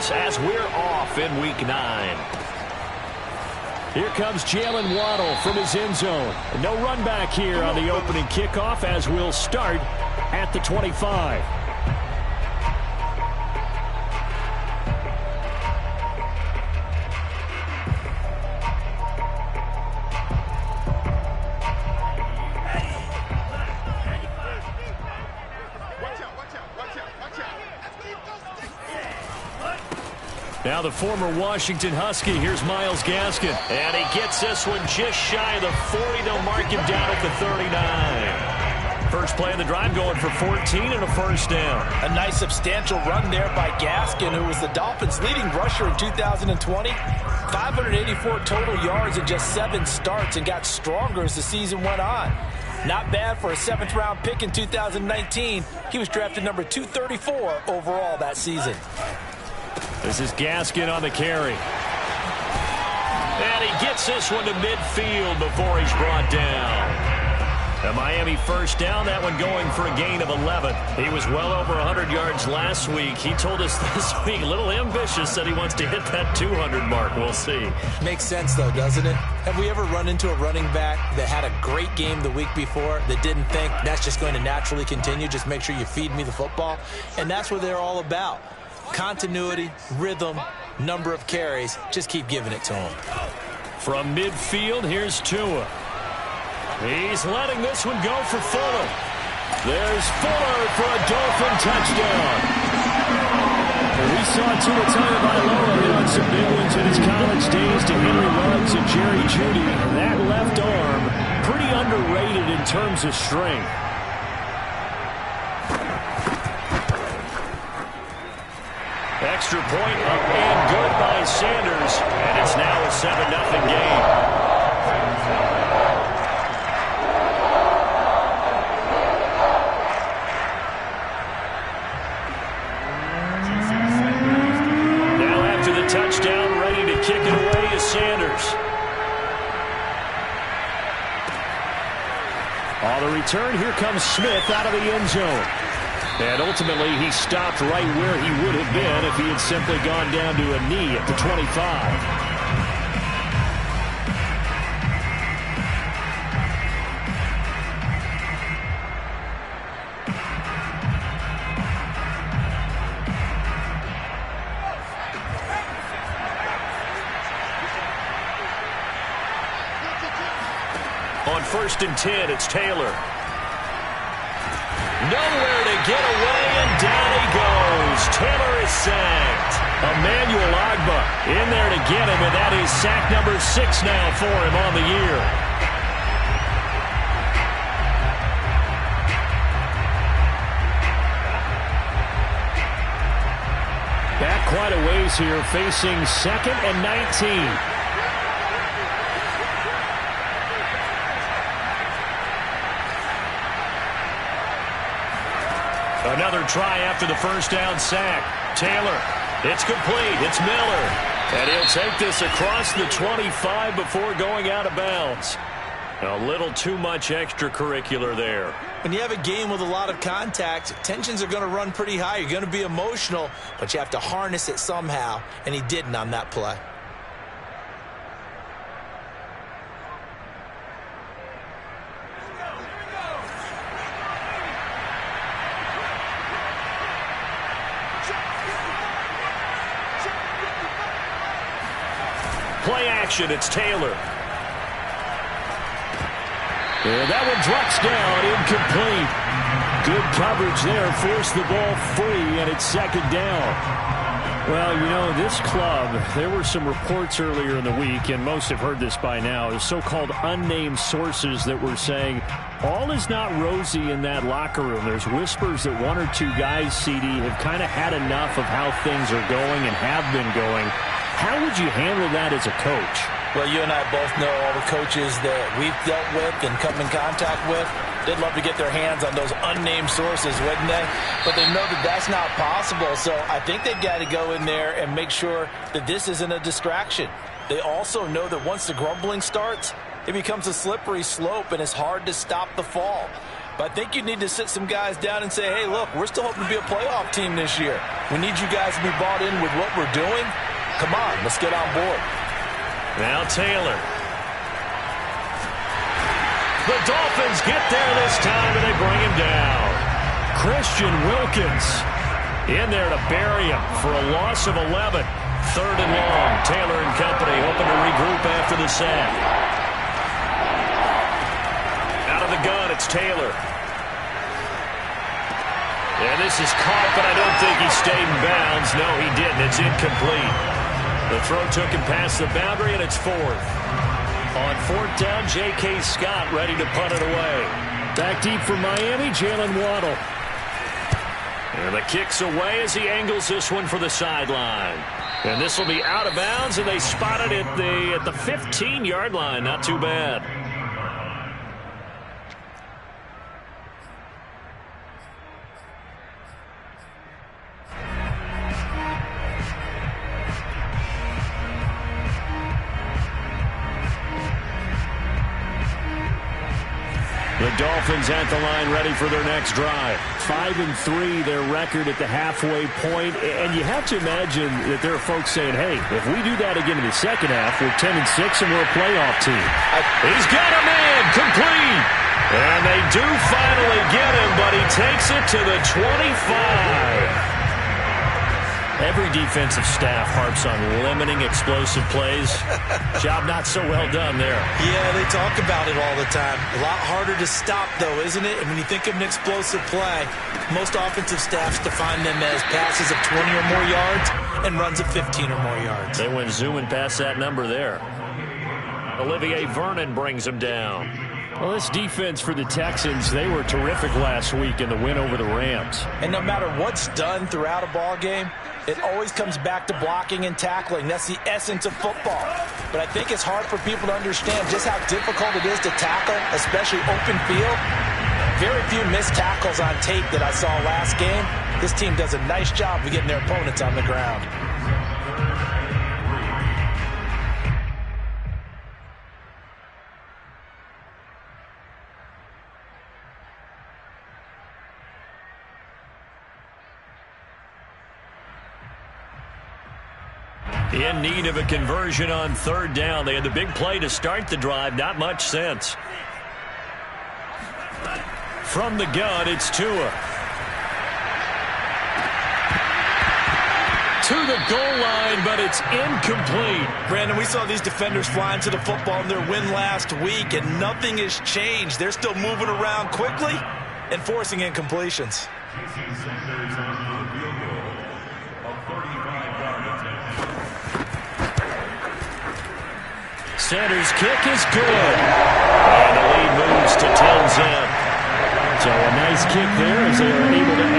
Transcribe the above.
this as we're off in Week 9. Here comes Jalen Waddle from his end zone. No run back here on the opening kickoff as we'll start at the 25. Now the former Washington Husky. Here's Myles Gaskin. And he gets this one just shy of the 40. They'll mark him down at the 39. First play of the drive going for 14 and a first down. A nice substantial run there by Gaskin, who was the Dolphins' leading rusher in 2020. 584 total yards in just 7 starts and got stronger as the season went on. Not bad for a 7th-round pick in 2019. He was drafted number 234 overall that season. This is Gaskin on the carry. And he gets this one to midfield before he's brought down. A Miami first down, that one going for a gain of 11. He was well over 100 yards last week. He told us this week, a little ambitious, that he wants to hit that 200 mark. We'll see. Makes sense, though, doesn't it? Have we ever run into a running back that had a great game the week before that didn't think that's just going to naturally continue? Just make sure you feed me the football. And that's what they're all about. Continuity, rhythm, number of carries. Just keep giving it to him. From midfield, here's Tua. He's letting this one go for Fuller. There's Fuller for a Dolphin touchdown. We saw Tua Tagovailoa hit on some big ones in his college days to Henry Ruggs and Jerry Jeudy. And that left arm, pretty underrated in terms of strength. Extra point up and good by Sanders. And it's now a 7-0 game. Now after the touchdown, ready to kick it away is Sanders. On the return, here comes Smith out of the end zone. And ultimately, he stopped right where he would have been if he had simply gone down to a knee at the 25. On 1st and 10, it's Taylor. Nowhere to get away, and down he goes. Taylor is sacked. Emmanuel Ogbah in there to get him, and that is sack number 6 now for him on the year. Back quite a ways here, facing 2nd and 19. Another try after the first down sack. Taylor, it's complete. It's Miller. And he'll take this across the 25 before going out of bounds. A little too much extracurricular there. When you have a game with a lot of contact, tensions are going to run pretty high. You're going to be emotional, but you have to harness it somehow, and he didn't on that play. Play action, it's Taylor. And that one drops down, incomplete. Good coverage there, forced the ball free, and it's 2nd down. Well, you know, this club, there were some reports earlier in the week, and most have heard this by now, is so-called unnamed sources that were saying all is not rosy in that locker room. There's whispers that 1 or 2 guys, CD, have kind of had enough of how things are going and have been going. How would you handle that as a coach? Well, you and I both know all the coaches that we've dealt with and come in contact with. They'd love to get their hands on those unnamed sources, wouldn't they? But they know that that's not possible. So I think they've got to go in there and make sure that this isn't a distraction. They also know that once the grumbling starts, it becomes a slippery slope and it's hard to stop the fall. But I think you need to sit some guys down and say, hey, look, we're still hoping to be a playoff team this year. We need you guys to be bought in with what we're doing. Come on, let's get on board. Now Taylor. The Dolphins get there this time, and they bring him down. Christian Wilkins in there to bury him for a loss of 11. 3rd and long. Taylor and company hoping to regroup after the sack. Out of the gun, it's Taylor. And this is caught, but I don't think he stayed in bounds. No, he didn't. It's incomplete. The throw took him past the boundary, and it's 4th. On 4th down, J.K. Scott ready to punt it away. Back deep for Miami, Jalen Waddle. And the kick's away as he angles this one for the sideline. And this will be out of bounds, and they spot it at the 15-yard line. Not too bad. The Dolphins at the line ready for their next drive. 5-3 their record at the halfway point. And you have to imagine that there are folks saying, hey, if we do that again in the second half, we're 10-6 and we're a playoff team. He's got a man complete. And they do finally get him, but he takes it to the 25. Every defensive staff harps on limiting explosive plays. Job not so well done there. Yeah, they talk about it all the time. A lot harder to stop, though, isn't it? And when you think of an explosive play, most offensive staffs define them as passes of 20 or more yards and runs of 15 or more yards. They went zooming past that number there. Olivier Vernon brings them down. Well, this defense for the Texans, they were terrific last week in the win over the Rams. And no matter what's done throughout a ball game, it always comes back to blocking and tackling. That's the essence of football. But I think it's hard for people to understand just how difficult it is to tackle, especially open field. Very few missed tackles on tape that I saw last game. This team does a nice job of getting their opponents on the ground. In need of a conversion on 3rd down. They had the big play to start the drive. Not much sense. From the gun, it's Tua. To the goal line, but it's incomplete. Brandon, we saw these defenders flying to the football in their win last week, and nothing has changed. They're still moving around quickly and forcing incompletions. Sanders' kick is good. And the lead moves to 10-10. So a nice kick there as they are